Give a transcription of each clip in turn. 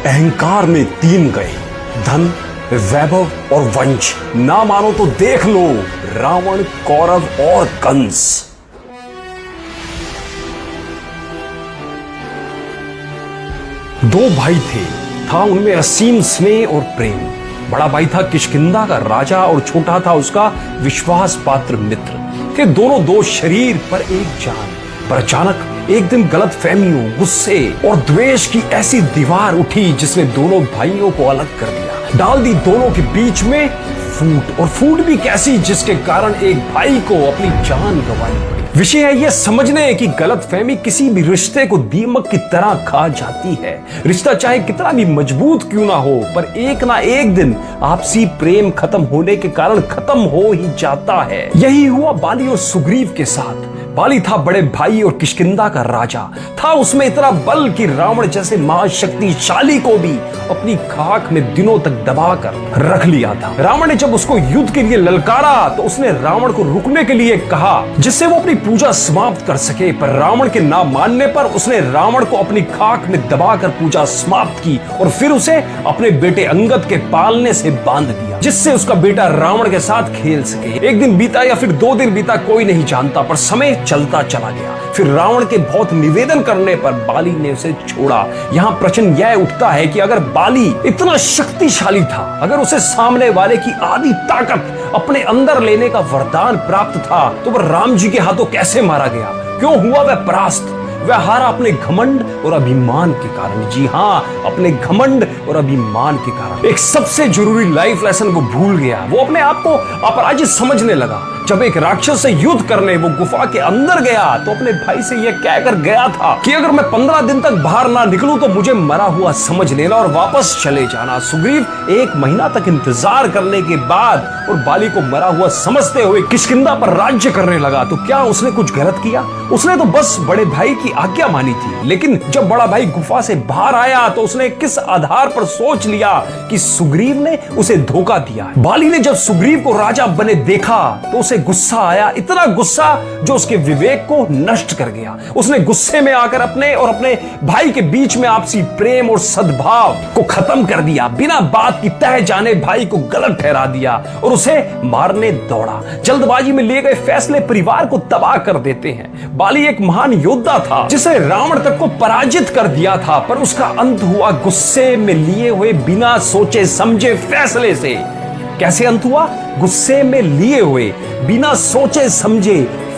अहंकार में तीन गए, धन, वैभव और वंश। ना मानो तो देख लो, रावण, कौरव और कंस। दो भाई थे, था उनमें असीम स्नेह और प्रेम। बड़ा भाई था किष्किंधा का राजा और छोटा था उसका विश्वास पात्र मित्र। थे दोनों दो शरीर पर एक जान। पर अचानक एक दिन गलत फहमियों, गुस्से और द्वेष की ऐसी दीवार उठी जिसने दोनों भाइयों को अलग कर दिया, डाल दी दोनों के बीच में फूट। और फूट भी कैसी, जिसके कारण एक भाई को अपनी जान गंवानी पड़ी। विषय है यह समझने की गलतफहमी किसी भी रिश्ते को दीमक की तरह खा जाती है। रिश्ता चाहे कितना भी मजबूत क्यों ना हो, पर एक ना एक दिन आपसी प्रेम खत्म होने के कारण खत्म हो ही जाता है। यही हुआ बाली और सुग्रीव के साथ। बाली था बड़े भाई और किष्किंधा का राजा। था उसमें इतना बल कि रावण जैसे महाशक्तिशाली को भी अपनी खाक में दिनों तक दबाकर रख लिया था। रावण ने जब उसको युद्ध के लिए ललकारा तो उसने रावण को रुकने के लिए कहा, जिससे वो अपनी पूजा समाप्त कर सके। पर रावण के ना मानने पर उसने रावण को अपनी खाक में दबाकर पूजा समाप्त की और फिर उसे अपने बेटे अंगद के पालने से बांध दिया, जिससे उसका बेटा रावण के साथ खेल सके। एक दिन बीता या फिर 2 दिन बीता, कोई नहीं जानता, पर समय चलता चला गया। फिर रावण के बहुत निवेदन करने पर बाली ने उसे छोड़ा। यहाँ प्रश्न यह उठता है कि अगर बाली इतना शक्तिशाली था, अगर उसे सामने वाले की आधी ताकत अपने अंदर लेने का वरदान प्राप्त था, तो वह राम जी के हाथों कैसे मारा गया? क्यों हुआ वह परास्त? वह हारा अपने घमंड और अभिमान के कारण। जी हाँ, अपने घमंड और अभिमान के कारण। एक सबसे जरूरी लाइफ लेसन वो भूल गया। वो अपने आप को अपराजित समझने लगा। जब एक राक्षस से युद्ध करने वो गुफा के अंदर गया तो अपने भाई से यह कहकर गया था कि अगर मैं 15 दिन तक बाहर ना निकलूं तो मुझे मरा हुआ समझ लेना और वापस चले जाना। सुग्रीव 1 महीना तक इंतजार करने के बाद और बाली को मरा हुआ समझते हुए किष्किंधा पर राज्य करने लगा। तो क्या उसने कुछ गलत किया? उसने तो बस बड़े भाई की आज्ञा मानी थी। लेकिन जब बड़ा भाई गुफा से बाहर आया तो उसने किस आधार पर सोच लिया कि सुग्रीव ने उसे धोखा दिया? बाली ने जब सुग्रीव को राजा बने देखा तो उसे गुस्सा आया, इतना गुस्सा जो उसके विवेक को नष्ट कर गया। उसने गुस्से में आकर अपने और अपने भाई के बीच में आपसी प्रेम और सद्भाव को खत्म कर दिया। बिना बात की तह जाने भाई को गलत ठहरा दिया और उसे मारने दौड़ा। जल्दबाजी में लिए गए फैसले परिवार को तबाह कर देते हैं। बाली एक महान योद्धा था जिसे रावण तक को पराजित कर दिया था, पर उसका अंत हुआ गुस्से में लिए हुए बिना सोचे समझे फैसले से। कैसे अंत हुआ? गुस्से में लिए हुए बिना सोचे समझे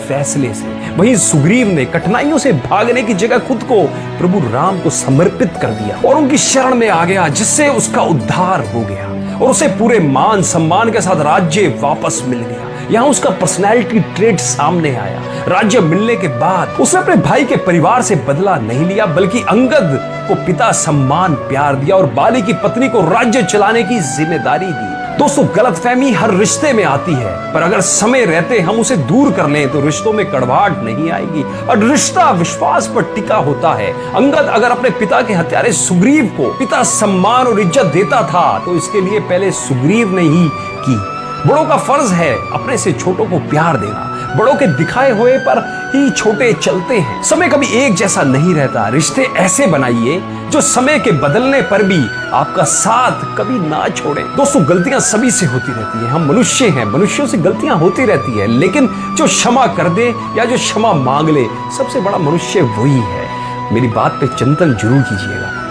फैसले से। वहीं सुग्रीव ने कठिनाइयों से भागने की जगह खुद को प्रभु राम को समर्पित कर दिया और उनकी शरण में आ गया, जिससे उसका उद्धार हो गया और उसे पूरे मान सम्मान के साथ राज्य वापस मिल गया। यहाँ उसका पर्सनैलिटी ट्रेट सामने आया। राज्य मिलने के बाद उसने अपने भाई के परिवार से बदला नहीं लिया, बल्कि अंगद को पिता सम्मान प्यार दिया और बाली की पत्नी को राज्य चलाने की जिम्मेदारी दी। दोस्तों, गलतफहमी हर रिश्ते में आती है, पर अगर समय रहते हम उसे दूर कर लें तो रिश्तों में कड़वाहट नहीं आएगी और रिश्ता विश्वास पर टिका होता है। अंगद अगर अपने पिता के हत्यारे सुग्रीव को पिता सम्मान और इज्जत देता था तो इसके लिए पहले सुग्रीव ने ही की। बड़ों का फर्ज है अपने से छोटों को प्यार देना। बड़ों के दिखाए हुए पर ही छोटे चलते हैं। समय कभी एक जैसा नहीं रहता। रिश्ते ऐसे बनाइए जो समय के बदलने पर भी आपका साथ कभी ना छोड़े। दोस्तों, गलतियां सभी से होती रहती है। हम मनुष्य हैं, मनुष्यों से गलतियां होती रहती है, लेकिन जो क्षमा कर दे या जो क्षमा मांग ले, सबसे बड़ा मनुष्य वही है। मेरी बात पे चिंतन जरूर कीजिएगा।